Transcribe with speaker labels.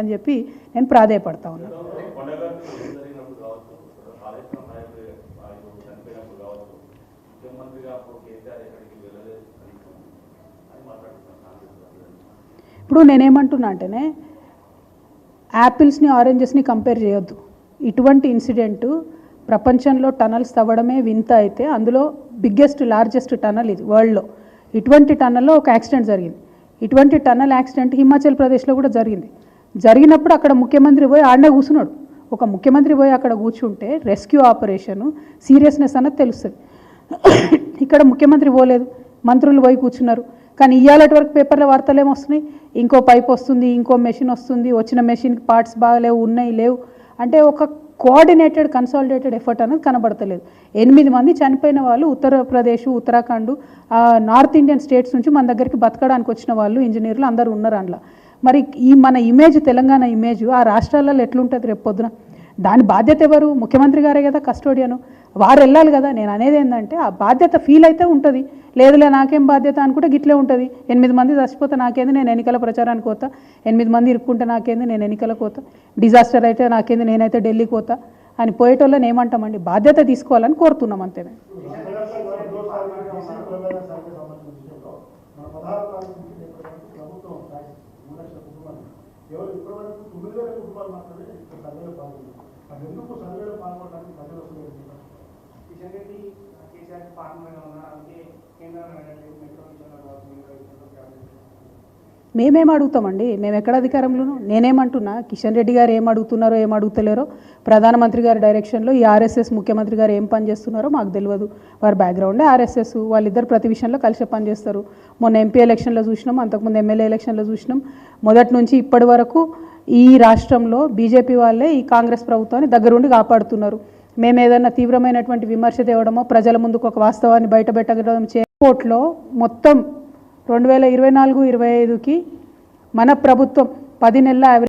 Speaker 1: అని చెప్పి నేను ప్రాధేయపడతా ఉన్నాను. ఇప్పుడు నేనేమంటున్నా అంటేనే యాపిల్స్ని ఆరెంజెస్ని కంపేర్ చేయొద్దు. ఇటువంటి ఇన్సిడెంటు ప్రపంచంలో టనల్స్ తవ్వడమే వింత అయితే అందులో బిగ్గెస్ట్ లార్జెస్ట్ టనల్ ఇది వరల్డ్లో. ఇటువంటి టనల్లో ఒక యాక్సిడెంట్ జరిగింది. ఇటువంటి టనల్ యాక్సిడెంట్ హిమాచల్ ప్రదేశ్లో కూడా జరిగింది. జరిగినప్పుడు అక్కడ ముఖ్యమంత్రి పోయి ఆడనే కూర్చున్నాడు. ఒక ముఖ్యమంత్రి పోయి అక్కడ కూర్చుంటే రెస్క్యూ ఆపరేషను సీరియస్నెస్ అన్నది తెలుస్తుంది. ఇక్కడ ముఖ్యమంత్రి పోలేదు, మంత్రులు పోయి కూర్చున్నారు. కానీ ఇవాళటి వరకు పేపర్లో వార్తలు ఏమొస్తున్నాయి, ఇంకో పైప్ వస్తుంది, ఇంకో మెషిన్ వస్తుంది, వచ్చిన మెషిన్కి పార్ట్స్ బాగాలేవు, ఉన్నాయి లేవు అంటే ఒక కోఆర్డినేటెడ్ కన్సాలిడేటెడ్ ఎఫర్ట్ అనేది కనబడతలేదు. 8 మంది చనిపోయిన వాళ్ళు Uttar Pradesh, Uttarakhand, north Indian states నుంచి మన దగ్గరికి బతకడానికి వచ్చిన వాళ్ళు ఇంజనీర్లు అందరూ ఉన్నారు అందులో. మరి ఈ మన ఇమేజ్, తెలంగాణ ఇమేజ్ ఆ రాష్ట్రాలలో ఎట్లుంటుంది రేపు పొద్దున? దాని బాధ్యత ఎవరు? ముఖ్యమంత్రి గారే కదా కస్టోడియను, వారు వెళ్ళాలి కదా. నేను అనేది ఏంటంటే ఆ బాధ్యత ఫీల్ అయితే ఉంటుంది, లేదులే నాకేం బాధ్యత అనుకుంటే గిట్లే ఉంటుంది. 8 మంది చచ్చిపోతే నాకేంది, నేను ఎన్నికల ప్రచారానికి పోతా. 8 మంది ఇరుక్కుంటే నాకేంది, నేను ఎన్నికలకు పోతా. డిజాస్టర్ అయితే నాకేంది, నేనైతే ఢిల్లీకి పోతా అని పోయేటోళ్ళని ఏమంటామండి? బాధ్యత తీసుకోవాలని కోరుతున్నాం అంతే. మేమేం అడుగుతామండి? మేము ఎక్కడ అధికారంలోనూ? నేనేమంటున్నా, కిషన్ రెడ్డి గారు ఏం అడుగుతున్నారో ఏం అడుగుతలేరో, ప్రధానమంత్రి గారి డైరెక్షన్లో ఈ ఆర్ఎస్ఎస్ ముఖ్యమంత్రి గారు ఏం పని చేస్తున్నారో మాకు తెలియదు. వారి బ్యాక్గ్రౌండే ఆర్ఎస్ఎస్, వాళ్ళిద్దరు ప్రతి విషయంలో కలిసి పనిచేస్తారు. మొన్న ఎంపీ ఎలక్షన్లో చూసినాం, అంతకుముందు ఎమ్మెల్యే ఎలక్షన్లో చూసినాం. మొదటి నుంచి ఇప్పటి వరకు ఈ రాష్ట్రంలో బీజేపీ వాళ్ళే ఈ కాంగ్రెస్ ప్రభుత్వాన్ని దగ్గరుండి కాపాడుతున్నారు. మేము ఏదైనా తీవ్రమైనటువంటి విమర్శ తేవడమో, ప్రజల ముందుకు ఒక వాస్తవాన్ని బయటపెట్టడం కోర్టులో మొత్తం 2024-25కి మన ప్రభుత్వం 10 నెలల